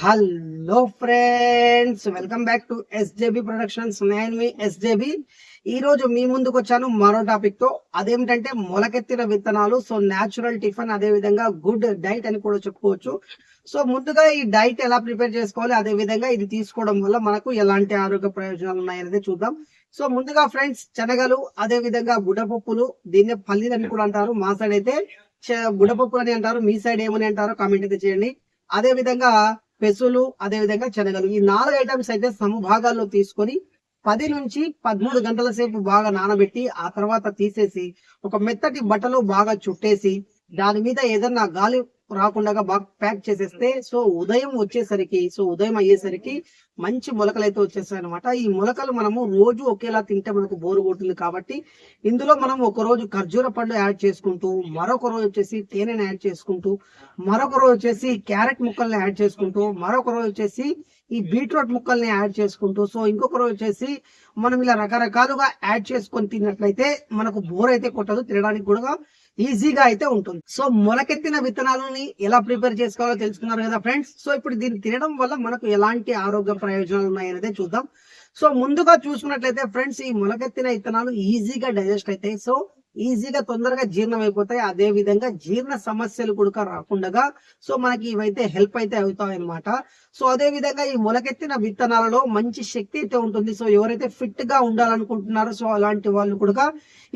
Hello friends, welcome back to SJB productions. నేను మీ ఎస్జేబి. ఈ రోజు మీ ముందుకు వచ్చాను మరో టాపిక్ తో. అదేమిటంటే మొలకెత్తిన విత్తనాలు. సో న్యాచురల్ టిఫిన్, అదే విధంగా గుడ్ డైట్ అని కూడా చెప్పుకోవచ్చు. సో ముందుగా ఈ డైట్ ఎలా ప్రిపేర్ చేసుకోవాలి, అదే విధంగా ఇది తీసుకోవడం వల్ల మనకు ఎలాంటి ఆరోగ్య ప్రయోజనాలు ఉన్నాయనేది చూద్దాం. సో ముందుగా ఫ్రెండ్స్, శనగలు, అదే విధంగా బుడపప్పులు, దీన్ని పల్లీలు అని కూడా అంటారు. మా సైడ్ అయితే బుడపప్పులు అని అంటారు, మీ సైడ్ ఏమని అంటారో కామెంట్ అయితే చేయండి. అదే విధంగా పెసులు, అదే విధంగా శనగలు, ఈ 4 ఐటమ్స్ అయితే సమభాగాల్లో తీసుకొని 10 నుంచి 13 గంటల సేపు బాగా నానబెట్టి ఆ తర్వాత తీసేసి ఒక మెత్తటి బట్టలో బాగా చుట్టేసి దాని మీద ఏదన్నా గాలి రాకుండా బాగా ప్యాక్ చేసేస్తే ఉదయం అయ్యేసరికి మంచి మొలకలు అయితే వచ్చేస్తాయి అనమాట. ఈ మొలకలు మనము రోజు ఒకేలా తింటే మనకు బోరు కొడుతుంది కాబట్టి ఇందులో మనం ఒక రోజు ఖర్జూర పండు యాడ్ చేసుకుంటూ, మరొక రోజు వచ్చేసి తేనెని యాడ్ చేసుకుంటూ, మరొక రోజు వచ్చేసి క్యారెట్ ముక్కల్ని యాడ్ చేసుకుంటూ, మరొక రోజు వచ్చేసి ఈ బీట్రూట్ ముక్కల్ని యాడ్ చేసుకుంటూ, సో ఇంకొక రోజు వచ్చేసి మనం ఇలా రకరకాలుగా యాడ్ చేసుకొని తిన్నట్లయితే మనకు బోర్ అయితే కొట్టదు, తినడానికి కూడా ఈజీగా అయితే ఉంటుంది. సో మొలకెత్తిన విత్తనాలని ఎలా ప్రిపేర్ చేసుకోవాలో తెలుసుకున్నారు కదా ఫ్రెండ్స్. సో ఇప్పుడు దీన్ని తినడం వల్ల మనకు ఎలాంటి ఆరోగ్య ప్రయోజనాలు ఉన్నాయనేది చూద్దాం. సో ముందుగా చూసుకున్నట్లయితే ఫ్రెండ్స్, ఈ మొలకెత్తిన విత్తనాలు ఈజీగా డైజెస్ట్ అవుతాయి. సో ఈజీగా తొందరగా జీర్ణం అయిపోతాయి. అదే విధంగా జీర్ణ సమస్యలు కూడా రాకుండా సో మనకి ఇవైతే హెల్ప్ అయితే అవుతాయి అనమాట. సో అదే విధంగా ఈ మొలకెత్తిన విత్తనాలలో మంచి శక్తి అయితే ఉంటుంది. సో ఎవరైతే ఫిట్ గా ఉండాలనుకుంటున్నారో సో అలాంటి వాళ్ళు కూడా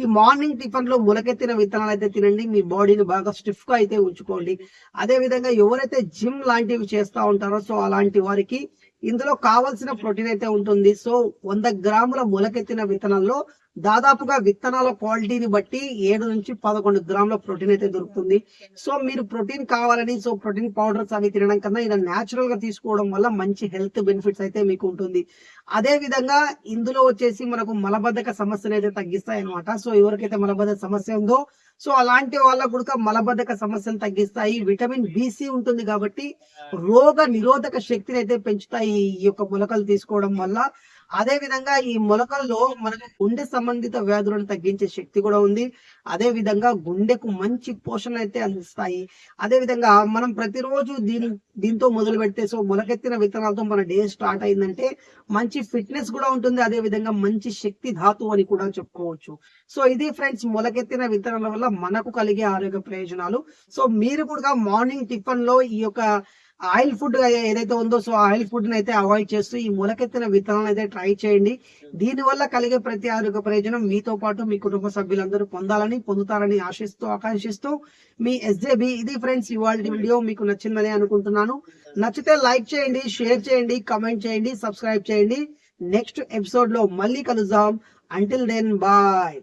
ఈ మార్నింగ్ టిఫిన్ లో మొలకెత్తిన విత్తనాలు అయితే తినండి. మీ బాడీని బాగా స్టిఫ్ గా అయితే ఉంచుకోండి. అదే విధంగా ఎవరైతే జిమ్ లాంటివి చేస్తూ ఉంటారో సో అలాంటి వారికి ఇందులో కావాల్సిన ప్రోటీన్ అయితే ఉంటుంది. సో 100 గ్రాముల మొలకెత్తిన విత్తనాల్లో దాదాపుగా విత్తనాల క్వాలిటీని బట్టి 7 నుంచి 11 గ్రాముల ప్రోటీన్ అయితే దొరుకుతుంది. సో మీరు ప్రోటీన్ కావాలని సో ప్రోటీన్ పౌడర్స్ అవి తినడం కన్నా ఇలా న్యాచురల్ గా తీసుకోవడం వల్ల మంచి హెల్త్ బెనిఫిట్స్ అయితే మీకు ఉంటుంది. అదే విధంగా ఇందులో వచ్చేసి మనకు మలబద్ధక సమస్యను అయితే తగ్గిస్తాయి అనమాట. సో ఎవరికైతే మలబద్ధక సమస్య ఉందో సో అలాంటి వాళ్ళకు కూడా మలబద్ధక సమస్యను తగ్గిస్తాయి. విటమిన్ బిసి ఉంటుంది కాబట్టి రోగ నిరోధక శక్తిని అయితే పెంచుతాయి ఈ యొక్క మొలకలు తీసుకోవడం వల్ల. అదే విధంగా ఈ మొలకల్లో మనకు గుండె సంబంధిత వ్యాధులను తగ్గించే శక్తి కూడా ఉంది. అదే విధంగా గుండెకు మంచి పోషణ అయితే అందిస్తాయి. అదే విధంగా మనం ప్రతిరోజు దీంతో మొదలు పెడితే సో మొలకెత్తిన విత్తనాలతో మన డే స్టార్ట్ అయిందంటే మంచి ఫిట్నెస్ కూడా ఉంటుంది. అదే విధంగా మంచి శక్తి ధాతు అని కూడా చెప్పుకోవచ్చు. సో ఇది ఫ్రెండ్స్ మొలకెత్తిన విత్తనాల వల్ల మనకు కలిగే ఆరోగ్య ప్రయోజనాలు. సో మీరు కూడా మార్నింగ్ టిఫిన్ లో ఈ యొక్క ఆయిల్ ఫుడ్ ఏదైతే ఉందో సో ఆయిల్ ఫుడ్ అయితే అవాయిడ్ చేస్తూ ఈ మొలకెత్తిన విత్తనాలు అయితే ట్రై చేయండి. దీని వల్ల కలిగే ప్రతి ఆరోగ్య ప్రయోజనం మీతో పాటు మీ కుటుంబ సభ్యులందరూ పొందుతారని ఆకాంక్షిస్తూ మీ ఎస్జేబి. ఇది ఫ్రెండ్స్ ఇవాళ వీడియో మీకు నచ్చిందని అనుకుంటున్నాను. నచ్చితే లైక్ చేయండి, షేర్ చేయండి, కమెంట్ చేయండి, సబ్స్క్రైబ్ చేయండి. నెక్స్ట్ ఎపిసోడ్ లో మళ్ళీ కలుద్దాం. Until then bye.